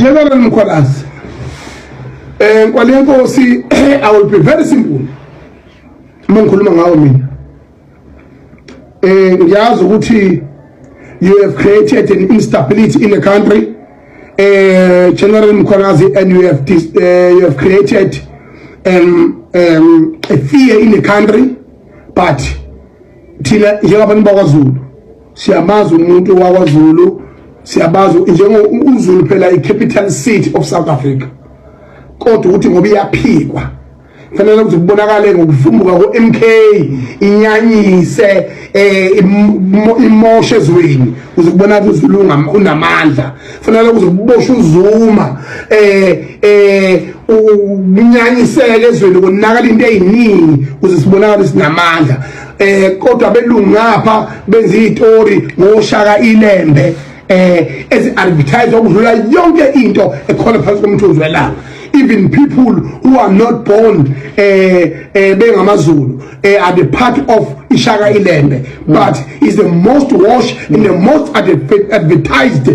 General Mkhwanazi, Nkosi, I will be very simple. Ngikhuluma ngawo mina. Ngiyazi ukuthi you have created an instability in the country, General Mkhwanazi, and you have created a fear in the country. But thina njengabantu bakwaZulu siyamazi umuntu wakwaZulu, siyabazi njengoZulu phela i-capital city of South Africa. Kodwa ukuthi ngoba iyaphikwa fanele ukuthi kubonakale ngokuvumbuka ko-MK inyanyise imoshe ezweni ukuze kubonakale uZulu unamandla. Fanele ukuthi kuboshwe uZuma unyanyiseke ezweni kunakala into eziningi ukuze sibonakale sinamandla. Kodwa belungu ngapha benza izitori ngoShaka Ilembe ezi-advertise okudlula yonke into ekhona phansi komthunzi welanga. Even people who are not born bengamaZulu are the part of Shaka Ilembe, but is the most watched and the most advertised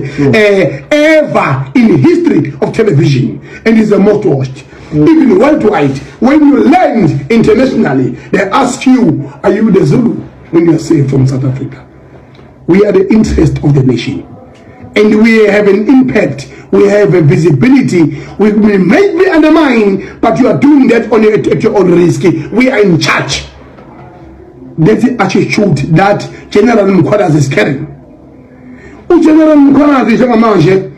ever in history of television, and is the most watched. Even worldwide, when you land internationally, they ask you, are you the Zulu? When you are saved from South Africa. We are the interest of the nation, and we have an impact. We have a visibility. We may be undermined, but you are doing that at your own risk. We are in charge. That's the attitude that General Mkhwanazi is carrying. General Mkhwanazi njengamanje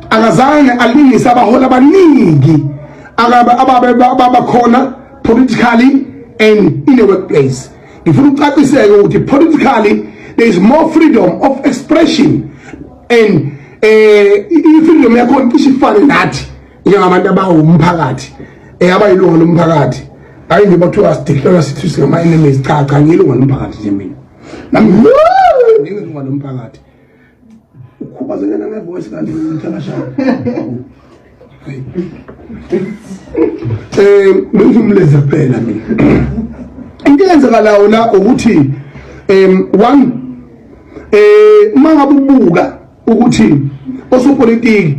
akazange alingisa abahola abaningi ababakhona politically and in a workplace. Ngifuna ukucaciseke ukuthi politically there is more freedom of expression, and freedom yakho ishifane nathi njengabantu abawumphakathi abayilunga lomphakathi. Hayi nje bathiwa declare sithi singama enemies. Cha ngilunga lomphakathi nje mina. Nami ngilunga lomphakathi. Ukhubazekana ngevoice kanti international. Ngizumleza phela mina. Into eyenzakalayo la ukuthi one mangabubuka ukuthi osopolitiki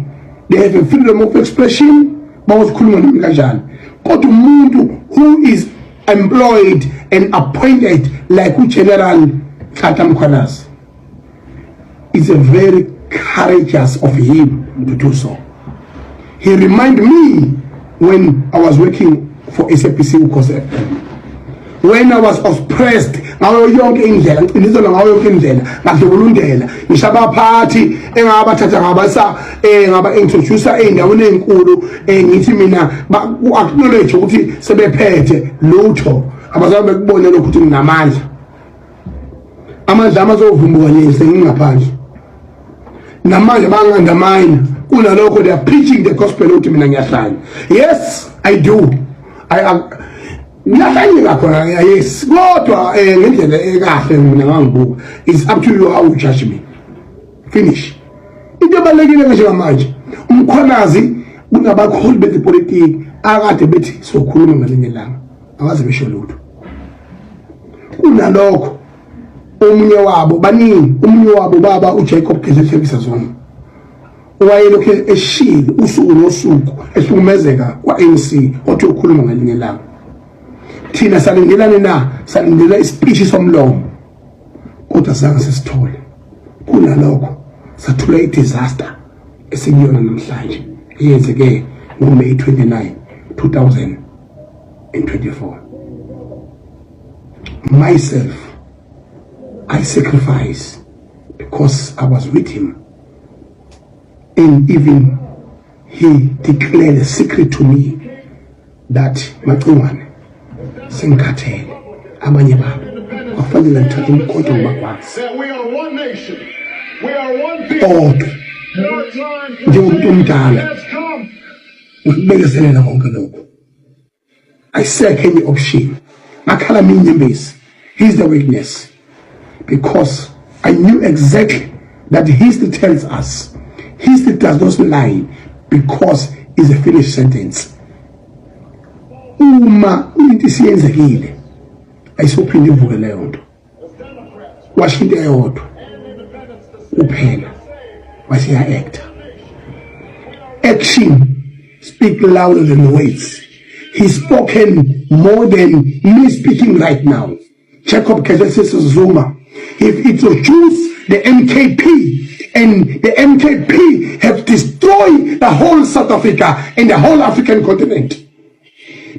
they have a freedom of expression bawozikhuluma nami kanjani, kodwa umuntu who is employed and appointed like uGeneral Mkhwanazi is a very courageous of him to do so. He reminded me when I was working for SAPC Ukhoze, when I was oppressed ngayo yonke indlela, ngicindezela ngayo yonke indlela, ngadlulundela ngishaba party engabathatha ngabasa ngaba introducer endaweni enkulu ngithi mina acknowledge ukuthi sebephethe lutho abazame bekubone lokho ukuthi nginamandla, amandla amazovumbuka nje ngingaphandle namanje bangandamina kunalokho. They are preaching the gospel ukuthi mina ngiyahlanya. Yes, I do. Yes, kodwa ngendlela ekahle mina ngangibuka. It's up to you how you judge me. Finish. Into ebalekile njengamanje uMkhwanazi kunabakhulu bezepolitiki akade bethi sokhuluma ngalinye langa akaze besho lutho. Kunalokho omunye wabo baningi, omunye wabo baba uJacob Gezekisa Zuma wayelokhu eshile usuku nosuku ehlukumezeka kwa-ANC othi ukhuluma ngalinye langa. Thina salindelane na salindela ispeech somlomo kodwa zange sisithole. Kunalokho sathula i-disaster esikuyona namhlanje eyenzeke ngoMay 29, 2024. Myself, I sacrifice because I was with him, and even he declared a secret to me that Macungwane sengikhathele abanye babo bafanele ngithathe umkhonto ngibakwazi. We are one nation. We are one people. Njengomuntu omdala ukubekezelela konke lokho. I said any option. Makhala minyembezi. He's the witness. Because I knew exactly that history tells us history does not lie because it's a finished sentence. Uma into isiyenzekile ayisophinde ivuke leyo nto. Washo into eyodwa kuphela wasiya actor action speak louder than words. He's spoken more than me speaking right now. Jacob Kezesis Zuma, if it was Jews, the MKP, and the MKP have destroyed the whole South Africa and the whole African continent.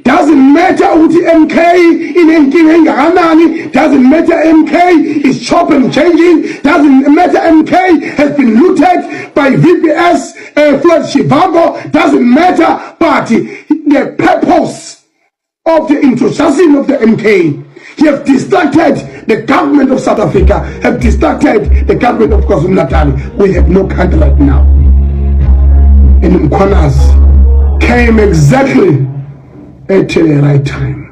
Doesn't matter what the MK in Enganani, doesn't matter MK is chop and changing, doesn't matter MK has been looted by VPS, Floyd Shivago, doesn't matter, but the purpose of the introduction of the MK, he have distracted the government of South Africa, have distracted the government of KwaZulu-Natal. We have no country right now. And Mkhwanazi came exactly at the right time.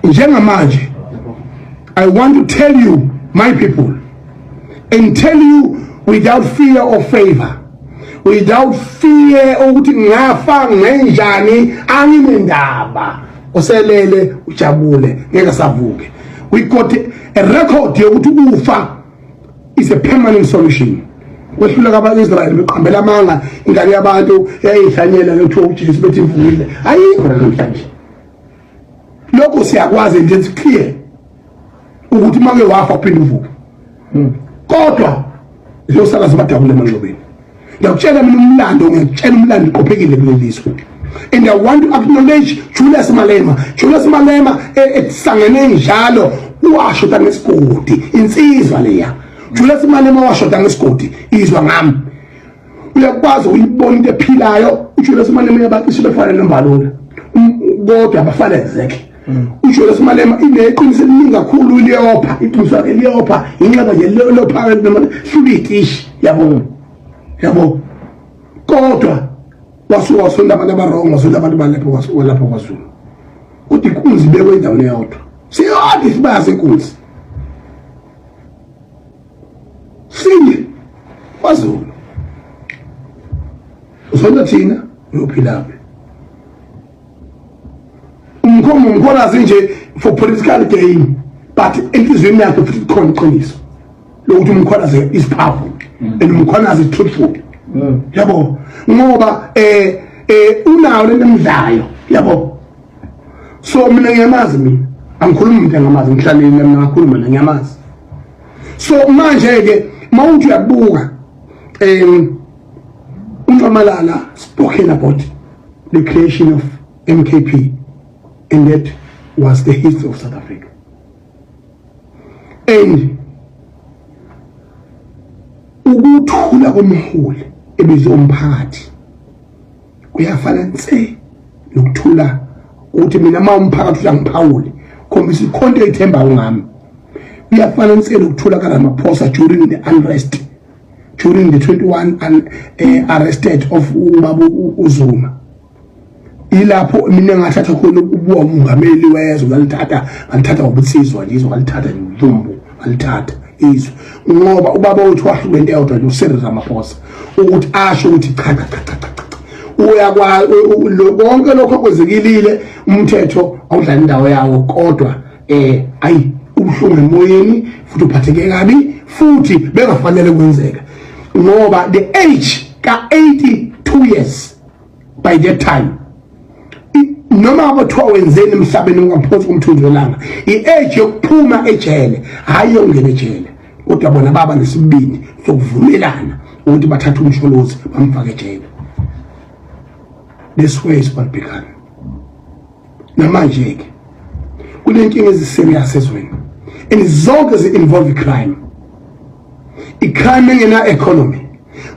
Njengamanje, I want to tell you, my people, and tell you without fear or favor, without fear ukuthi ngafa ngenjani anginendaba oselele ujabule ngeke savuke. We got a record yokuthi ufa is a permanent solution. Wehluleka abaIsrael beqhambela amanga ingane yabantu eyayihlanyela lethu uJesu bethi ivukile ayikho namhlanje. Lokho siyakwazi nje it's clear ukuthi make wafa uphinde uvuke. Kodwa losala zabadabule emanqobeni. Ngiyakutshela mina umlando, ngiyakutshela umlando iqophekile kulelizwe. And I want to acknowledge Julius Malema. Julius Malema ekusangene njalo uwashoda ngesigodi insizwa leya. Julius Malema washoda ngesigodi izwa ngami. Uyakwazi uyibona into ephilayo uJulius Malema yabaqishi befana nombalula. Kodwa abafana exactly. uJulius Malema ineqiniso eliningi kakhulu liyopha iqiniso eliyopha inxeba nje lopha noma hlulitishi yabo kodwa wasonda abantu abarongo wasonda abantu balapho kwaZulu uthi inkunzi bekwe indawo eyodwa siyodi sibaze inkunzi sinye kwaZulu usonda thina uyophilaphi Mkhwanazi nje for political gain but enhlizweni yakhe futhi khona iqiniso lokuthi Mkhwanazi is powerful and Mkhwanazi is truthful yabo ngoba unawo lemidlayo yabo so mina ngiyamazi mina angikhulumi umuntu engamazi ngihlaleni mina ngakhuluma mina ngiyamazi so manje ke mawuthi uyabuka uNomalala spoken about the creation of MKP. And that was the history of South Africa. And ukuthula komholi ebizwe umphakathi kuyafana nse nokuthula ukuthi mina uma umphakathi uyangiphawule khombisa ikhonto ethemba ngami kuyafana nse nokuthula kaMaphosa during the unrest during the 21 arrested of ubaba uZuma. Ilapho mina ngathatha khona ubuwa umongameli wezwe ngalithatha ngobutsizwa nje ngalithatha ngumbu ngalithatha izwe ngoba ubaba wethu wahlukene eyodwa noSiril Ramaphosa ukuthi asho ukuthi cha uyakwazi konke lokho kwezekilile umthetho awudlala indawo yawo kodwa ayi ubuhlungu emoyeni futhi uphatheke kabi futhi bengafanele kwenzeka ngoba the age ka 82 years by that time noma abathiwa wenzeni emhlabeni ungaphosi kumthunzi welanga i-age yokuphuma ejele hayi yongena ejele kodwa bona baba nesibindi sokuvumelana ukuthi bathathe umsholozi bamfake ejele. This way is what began. Namanje ke kunenkinga eziserious ezweni and zonke zi-involve crime. I-crime engena economy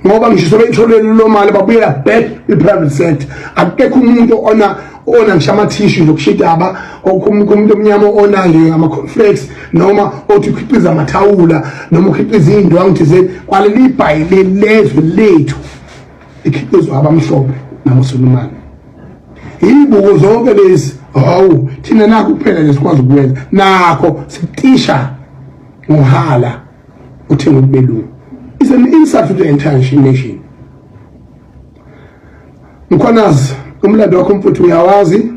ngoba ngisho sebeyitholele lo mali babuyela back i-private sector akekho umuntu ona ngishama tissue lokushidaba okumuntu omnyama onange ngama conflicts noma othi ukhiqiza amathawula noma ukhiqiza indwangu thize kwaleli ibhayile lezwe lethu ikhiqizwa abamhlophe namaSulumane ibuko zonke lezi hawu thina nakho kuphela lesikwazi ukwenza nakho sitisha ngohala uthenga ubelungu. It's an insult to the entire nation. Mkhwanazi umlando wakho mfuthu uyawazi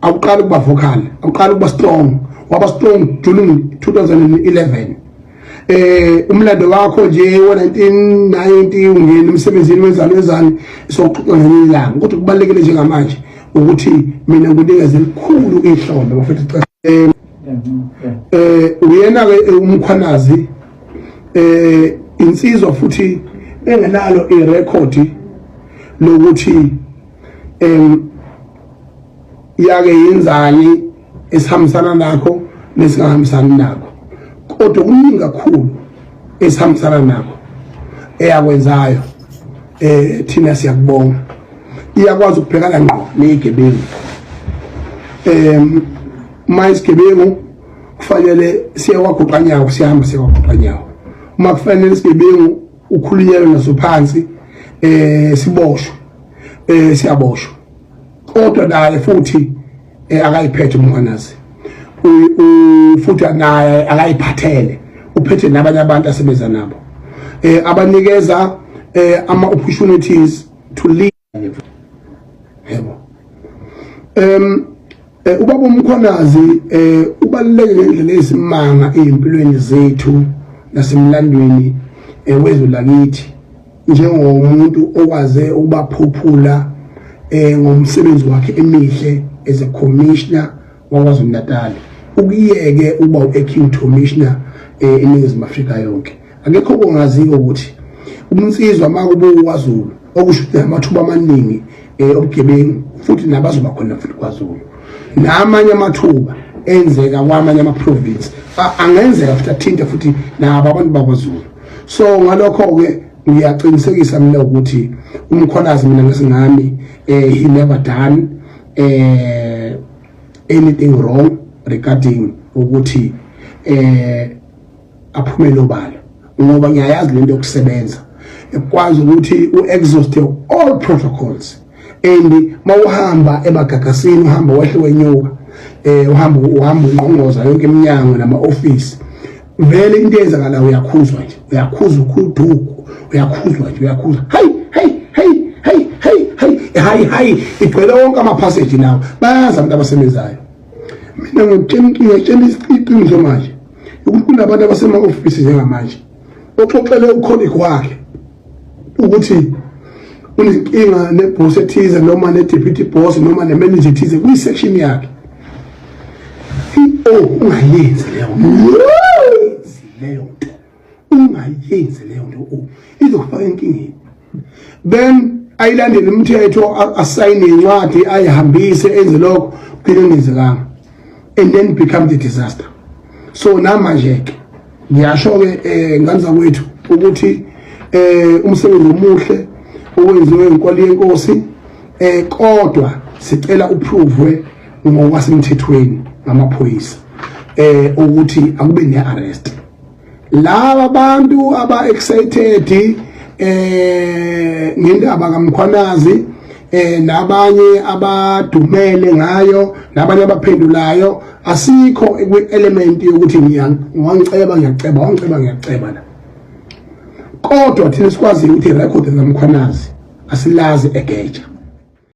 awuqala ukuba vocal awuqala ukuba strong waba strong during 2011 umlando wakho nje wo1990 ungena emsebenzini wezalwezane sokuxoxa ngelanga kodwa kubalekile njengamanje ukuthi mina nginikeze likhulu ihlombe bafethu uyena ke umkhwanazi insizwa futhi engenalo irecord lokuthi yake yenzani esihambisana nakho nesingahambisani nakho kodwa kuningi kakhulu esihambisana nakho eyakwenzayo thina siyakubonga iyakwazi ukubhekana ngqo nezigebengu mayisigebengu kufanele siyawaguqanyawo sihamba siyawaguqanyawo uma kufanele isigebengu ukhulunyelwe naso phansi siboshwe siyaboshwa kodwa naye futhi akayiphethe umkhwanazi futhi naye akayiphathele uphethe nabanye abantu asebenza nabo abanikeza ama opportunities to lead yebo ubaba umkhwanazi ubaluleke ngendlela ezisimanga empilweni zethu nasemlandweni wezwe lakithi njengomuntu okwaze ukubaphuphula ngomsebenzi wakhe emihle as a commissioner waKwaZulu Natal ukuyeke uba u-acting commissioner eNingizimu Afrika yonke akekho ongaziyo ukuthi umnsizwa makubo kwaZulu okusho ukuthi amathuba amaningi obugebengu futhi nabazoba khona futhi kwaZulu namanye amathuba enzeka kwamanye ama-province angenzeka futhi athinte futhi nabo abantu bakwaZulu so ngalokho ke ngiyaqinisekisa mina ukuthi umkhwanazi mina ngesingami he never done anything wrong regarding ukuthi aphumele obala ngoba ngiyayazi lento yokusebenza ekwazi ukuthi u-exhaust all protocols and mawuhamba emagagasini uhamba wehle wenyuka uhamba unqonqoza yonke eminyango nama-office vele into eyenzakala uyakhuzwa nje uyakhuza ukhuduku uyakhuzwa hayi igcwele wonke ama-passage nawo bayazi abantu abasebenzayo mina ngiyatshela iqiniso manje ukuthi kunabantu abasema-ofisi njengamanje oxoxele ukholikhi wakhe ukuthi unenkinga neboss ethize noma ne-deputy boss noma ne-manager ethize kwi-section yakhe ungayenzi leyo nto izokufaka enkingeni then ayilandele imithetho asayine incwadi ayihambise enze lokho kungenzekanga and then become the disaster so namanje ke ngiyasho-ke ngane zakwethu ukuthi umsebenzi omuhle owenziwe inkwali yenkosi kodwa sicela uprove ngokwasemthethweni ngamaphoyisa ukuthi akube ne-arrest laba bantu aba-excited ngendaba kamkhwanazi nabanye abadumele ngayo nabanye abaphendulayo asikho kwi-element yokuthi ngiyaceba la kodwa thina sikwazi ukuthi irekhodi zamkhwanazi asilazi egeja